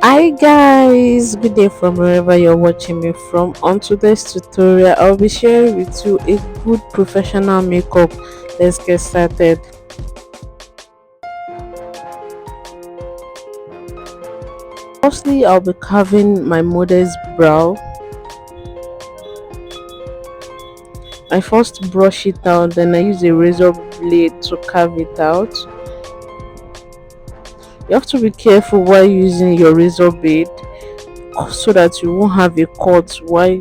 Hi guys, good day from wherever you're watching me from. On today's tutorial, I'll be sharing with you a good professional makeup. Let's get started. Firstly, I'll be carving my model's brow. I first brush it out, then I use a razor blade to carve it out. You have to be careful while using your razor blade so that you won't have a cut while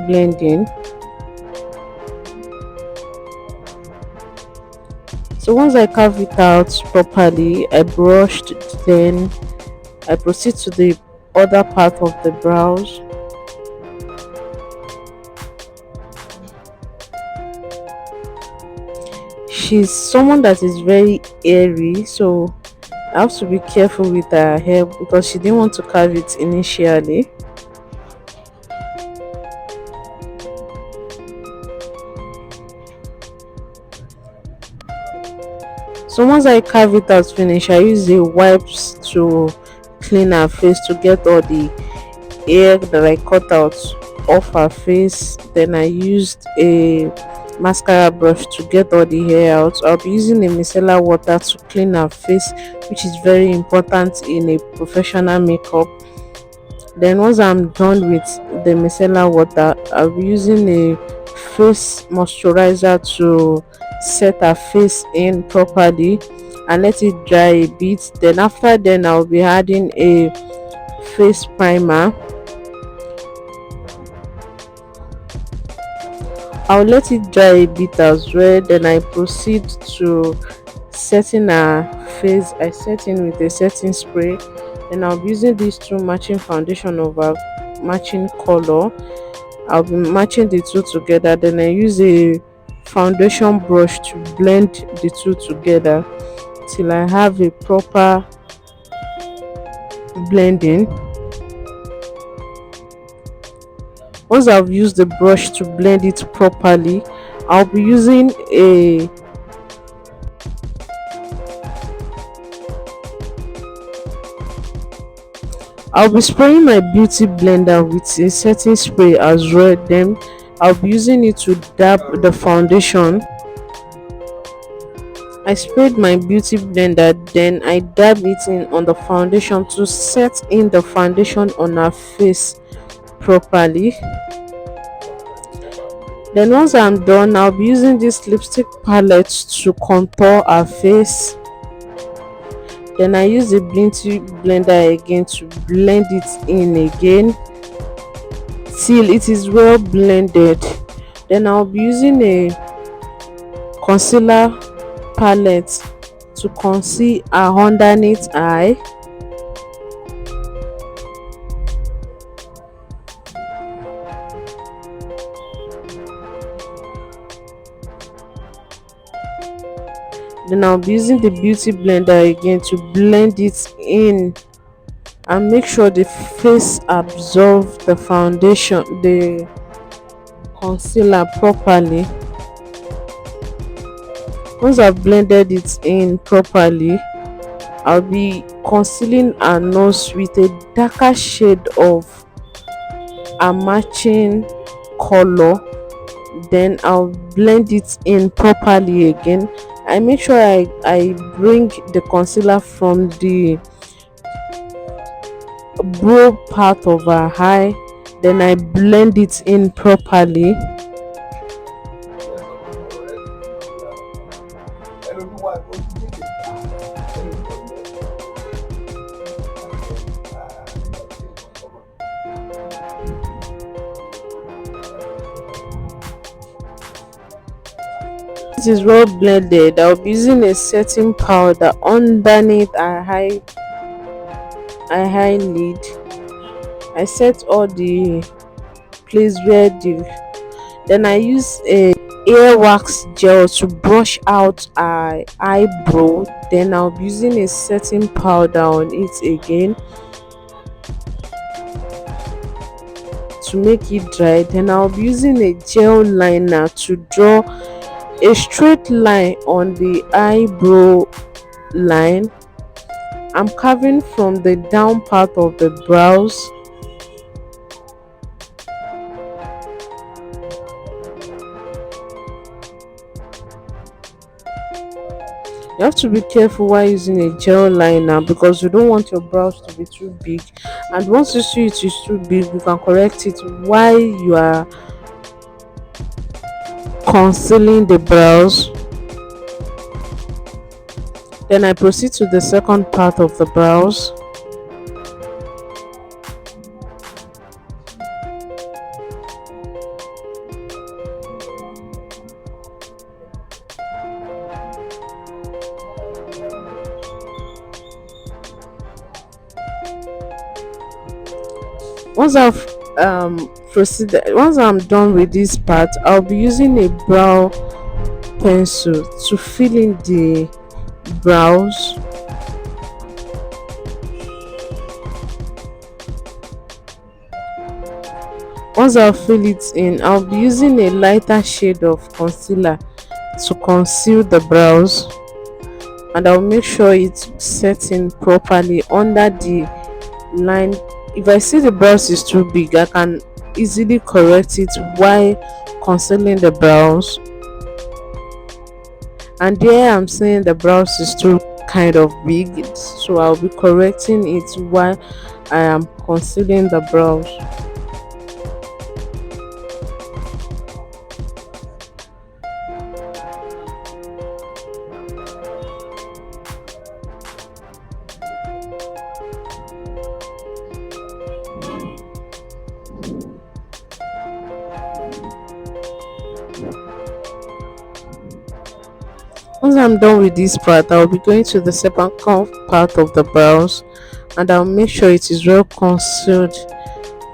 blending. So once I carve it out properly, I brushed, then I proceed to the other part of the brows. She's someone that is very airy, so I have to be careful with her hair because she didn't want to carve it initially. So once I carve it out finish, I use the wipes to clean her face to get all the hair that I cut out off her face. Then I used a mascara brush to get all the hair out. I'll be using a micellar water to clean her face, which is very important in a professional makeup. Then once I'm done with the micellar water, I'll be using a face moisturizer to set her face in properly and let it dry a bit. Then after then I'll be adding a face primer. I'll let it dry a bit as well. Then I proceed to setting her face. I set in with a setting spray. Then I'll be using these two matching foundation of a matching color. I'll be matching the two together. Then I use a foundation brush to blend the two together till I have a proper blending. Once I've used the brush to blend it properly, I'll be using a I'll be spraying my beauty blender with a setting spray as well. Then I'll be using it to dab the foundation. I sprayed my beauty blender, then I dab it in on the foundation to set in the foundation on her face properly. Then once I'm done, I'll be using this lipstick palette to contour her face. Then I use the beauty blender again to blend it in again till it is well blended. Then I'll be using a concealer palette to conceal her underneath eye. Then I'll be using the beauty blender again to blend it in and make sure the face absorbs the foundation, the concealer properly. Once I've blended it in properly, I'll be concealing her nose with a darker shade of a matching color. Then I'll blend it in properly again. I make sure I bring the concealer from the brow part of her eye, then I blend it in properly. It is well blended. I'll be using a setting powder underneath her eyelid. I set all the place where then I use a ear wax gel to brush out her eyebrow. Then I'll be using a setting powder on it again to make it dry. Then I'll be using a gel liner to draw a straight line on the eyebrow line. I'm carving from the down part of the brows. You have to be careful while using a gel liner because you don't want your brows to be too big. And once you see it is too big, you can correct it while you are concealing the brows. Then I proceed to the second part of the brows. Once I've proceeded, once I'm done with this part, I'll be using a brow pencil to fill in the brows. Once I fill it in, I'll be using a lighter shade of concealer to conceal the brows, and I'll make sure it's setting properly under the line. If I see the brows is too big, I can easily correct it while concealing the brows. And there I'm saying the brows is too kind of big, so I'll be correcting it while I am concealing the brows. Once I'm done with this part, I'll be going to the second part of the brows, and I'll make sure it is well concealed.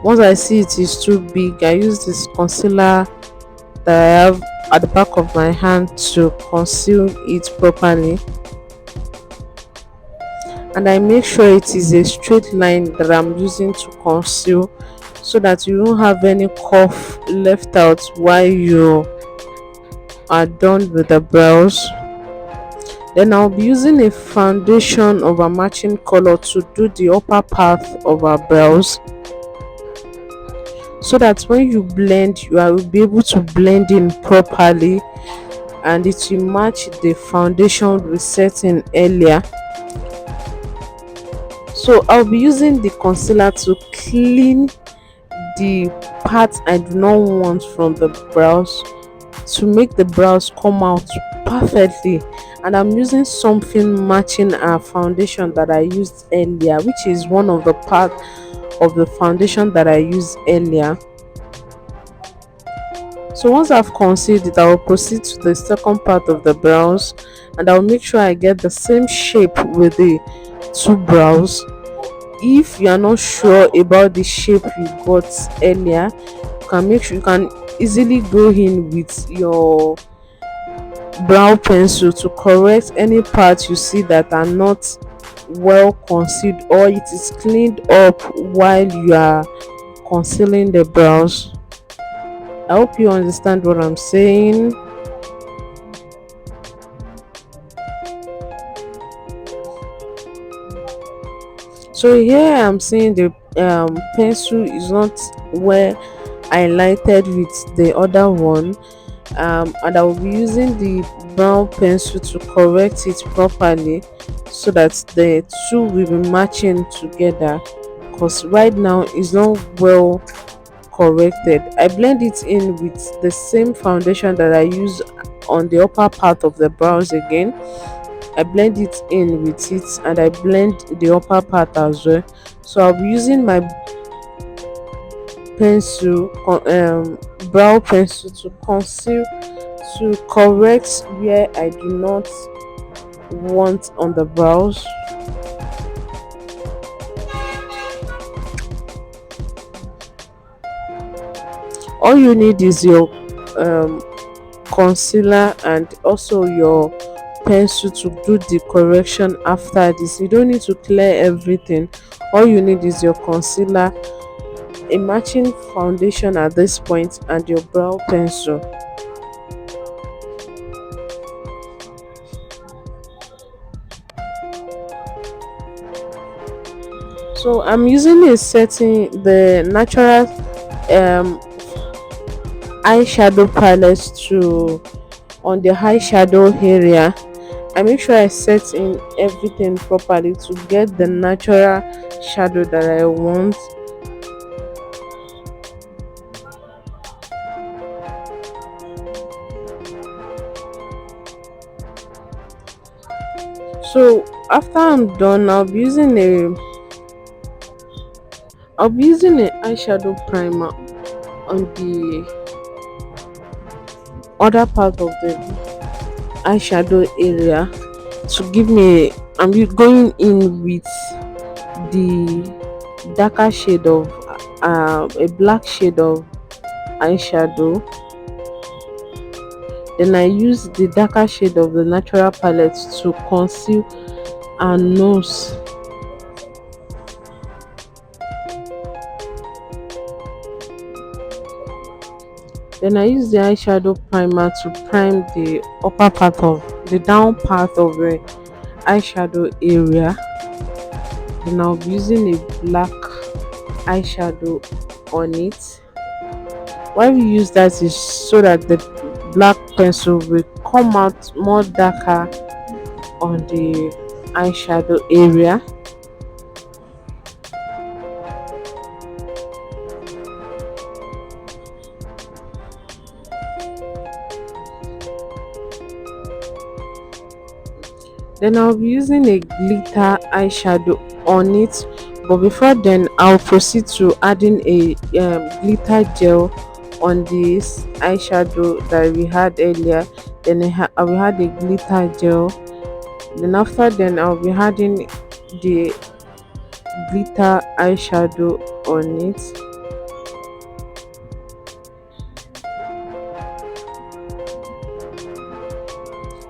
Once I see it is too big, I use this concealer that I have at the back of my hand to conceal it properly, and I make sure it is a straight line that I'm using to conceal, so that you don't have any curve left out while you are done with the brows. Then I'll be using a foundation of a matching color to do the upper part of our brows, so that when you blend, you will be able to blend in properly and it will match the foundation we set in earlier. So I'll be using the concealer to clean the parts I do not want from the brows, to make the brows come out perfectly. And I'm using something matching our foundation that I used earlier, which is one of the part of the foundation that I used earlier. So once I've concealed it, I will proceed to the second part of the brows, and I'll make sure I get the same shape with the two brows. If you are not sure about the shape you got earlier, you can make sure you can easily go in with your brow pencil to correct any parts you see that are not well concealed, or it is cleaned up while you are concealing the brows. I hope you understand what I'm saying. So here I'm saying the pencil is not well highlighted with the other one, and I will be using the brown pencil to correct it properly, so that the two will be matching together, because right now it's not well corrected. I blend it in with the same foundation that I use on the upper part of the brows again. I blend it in with it, and I blend the upper part as well. So I'll be using my pencil, brow pencil, to conceal, to correct where I do not want on the brows. All you need is your concealer and also your pencil to do the correction. After this, you don't need to clear everything. All you need is your concealer, a matching foundation at this point, and your brow pencil. So I'm using a setting the natural um eyeshadow palette to on the eyeshadow area. I make sure I set in everything properly to get the natural shadow that I want. So after I'm done, I'll be using an eyeshadow primer on the other part of the eyeshadow area to give me. I'm going in with the darker shade of a black shade of eyeshadow. Then I use the darker shade of the natural palette to conceal our nose. Then I use the eyeshadow primer to prime the upper part of the down part of the eyeshadow area. Then I'll be using a black eyeshadow on it. Why we use that is so that the black pencil will come out more darker on the eyeshadow area. Then I'll be using a glitter eyeshadow on it, but before then I'll proceed to adding a glitter gel on this eyeshadow that we had earlier. Then I will add a glitter gel. Then after then I'll be adding the glitter eyeshadow on it.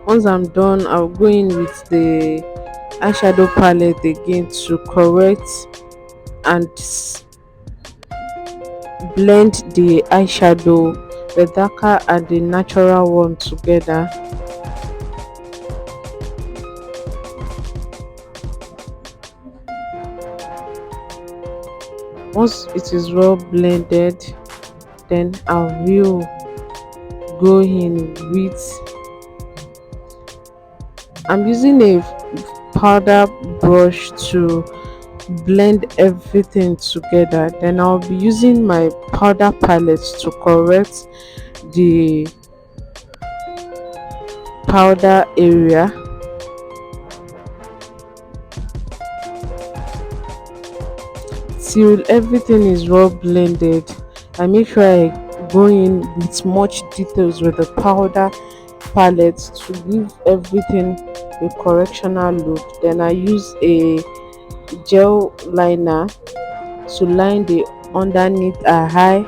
Once I'm done, I'll go in with the eyeshadow palette again to correct and blend the eyeshadow, the darker and the natural one together. Once it is well blended, then I will go in with, I'm using a powder brush to blend everything together. Then I'll be using my powder palette to correct the powder area. Till everything is well blended, I make sure I go in with much details with the powder palette to give everything a correctional look. Then I use a gel liner to line the underneath her eye.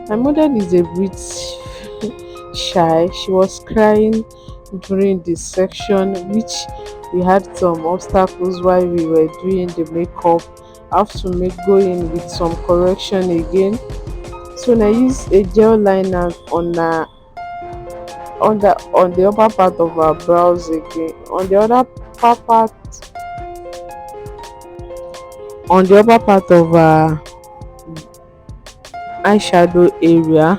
My mother is a bit shy. She was crying during this section, which we had some obstacles while we were doing the makeup. I have to make go in with some correction again. So I use a gel liner on the upper part of our brows again. On the upper part of our eyeshadow area.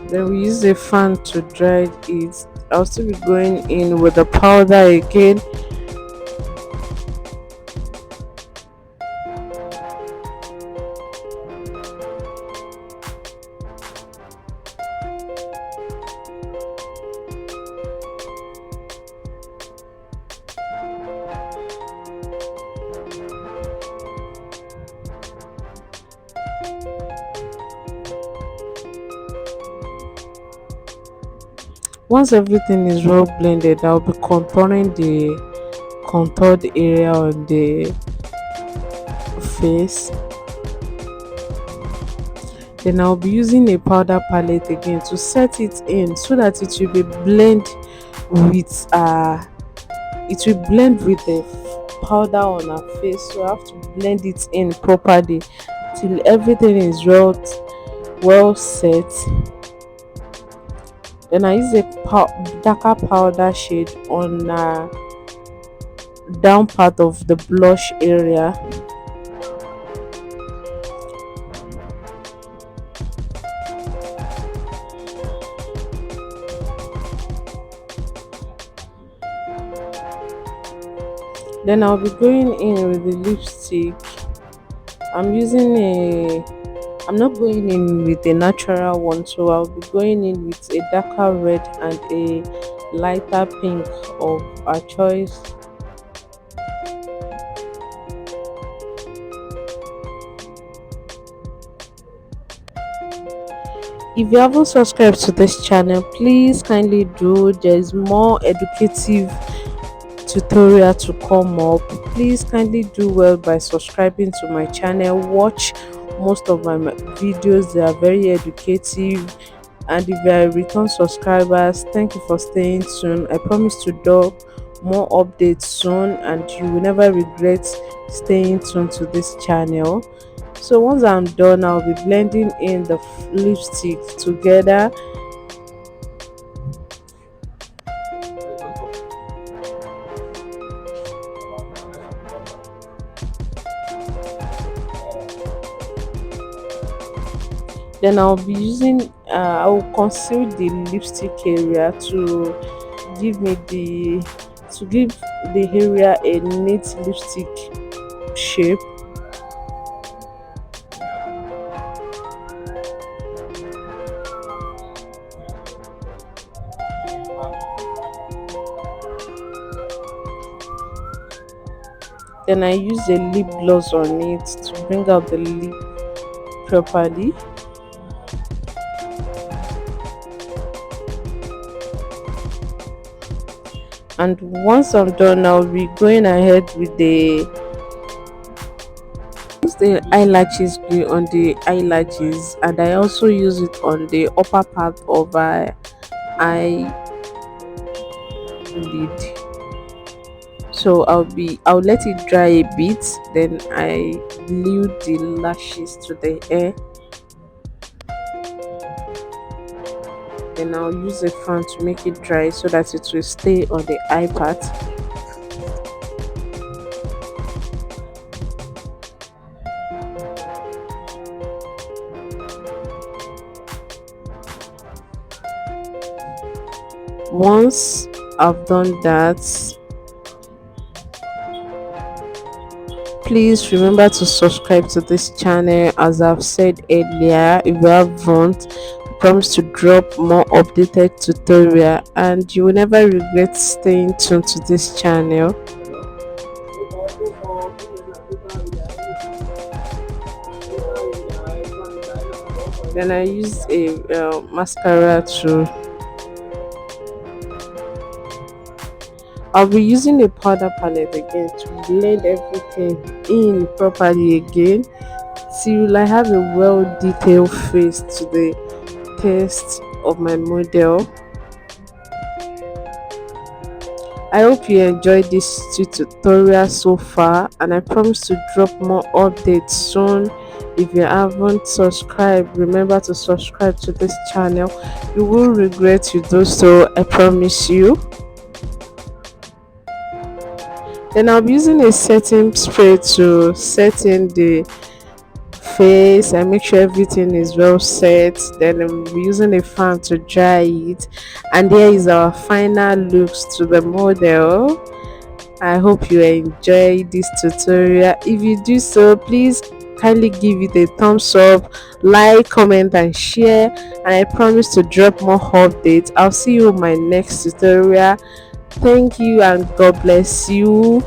Then we use a fan to dry it. I'll still be going in with the powder again. Once everything is well blended, I'll be contouring the contoured area on the face. Then I'll be using a powder palette again to set it in so that it will blend with the powder on her face, so I have to blend it in properly till everything is well set. Then I use a darker powder shade on down part of the blush area. Then I'll be going in with the lipstick. I'm using a I'm not going in with a natural one, so I'll be going in with a darker red and a lighter pink of our choice. If you haven't subscribed to this channel, please kindly do. There's more educative tutorial to come up. Please kindly do well by subscribing to my channel. Watch most of my videos, they are very educative. And if you are return subscribers, thank you for staying tuned. I promise to do more updates soon, and you will never regret staying tuned to this channel. So once I'm done, I'll be blending in the lipstick together. Then I'll be using I'll conceal the lipstick area to give me the to give the area a neat lipstick shape. Then I use a lip gloss on it to bring out the lip properly. And once I'm done, I'll be going ahead with the eyelashes glue on the eyelashes, and I also use it on the upper part of my eyelid. So I'll let it dry a bit, then I glue the lashes to the hair. Then I'll use a fan to make it dry so that it will stay on the eye part. Once I've done that, please remember to subscribe to this channel. As I've said earlier, if you haven't, I promise to drop more updated tutorial, and you will never regret staying tuned to this channel. Then I use a mascara to I'll be using a powder palette again to blend everything in properly again till I have a well detailed face to the taste of my model. I hope you enjoyed this tutorial so far, and I promise to drop more updates soon. If you haven't subscribed, remember to subscribe to this channel. You will regret you do so, I promise you. Then I'll be using a setting spray to set in the face and make sure everything is well set. Then I'm using a fan to dry it, and here is our final looks to the model. I hope you enjoy this tutorial. If you do so, please kindly give it a thumbs up, like, comment and share, and I promise to drop more updates. I'll see you in my next tutorial. Thank you and God bless you.